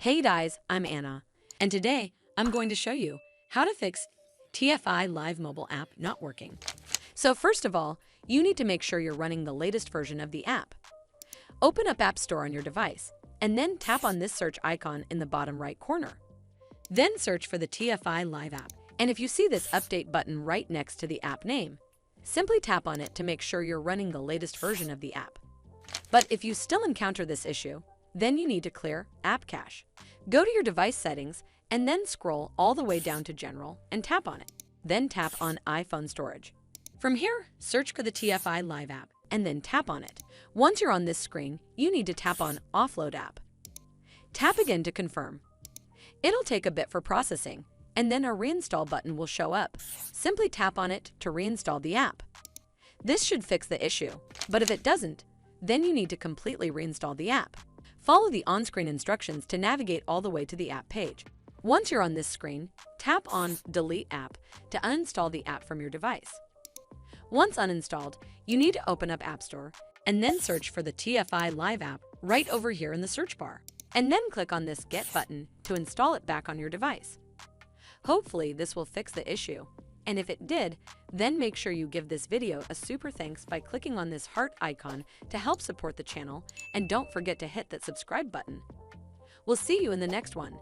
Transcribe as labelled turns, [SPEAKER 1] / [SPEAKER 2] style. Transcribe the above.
[SPEAKER 1] Hey guys, I'm Anna, and today I'm going to show you how to fix TFI Live mobile app not working. So first of all, you need to make sure you're running the latest version of the app. Open up App Store on your device, and then tap on this search icon in the bottom right corner. Then search for the TFI Live app, and if you see this update button right next to the app name, simply tap on it to make sure you're running the latest version of the app. But if you still encounter this issue, then you need to clear App Cache. Go to your device settings and then scroll all the way down to General and tap on it. Then tap on iPhone Storage. From here, search for the TFI Live app and then tap on it. Once you're on this screen, you need to tap on Offload App. Tap again to confirm. It'll take a bit for processing, and then a reinstall button will show up. Simply tap on it to reinstall the app. This should fix the issue, but if it doesn't, then you need to completely reinstall the app. Follow the on-screen instructions to navigate all the way to the app page. Once you're on this screen, tap on Delete App to uninstall the app from your device. Once uninstalled, you need to open up App Store and then search for the TFI Live app right over here in the search bar, and then click on this Get button to install it back on your device. Hopefully this will fix the issue, and if it did, then make sure you give this video a super thanks by clicking on this heart icon to help support the channel, and don't forget to hit that subscribe button. We'll see you in the next one.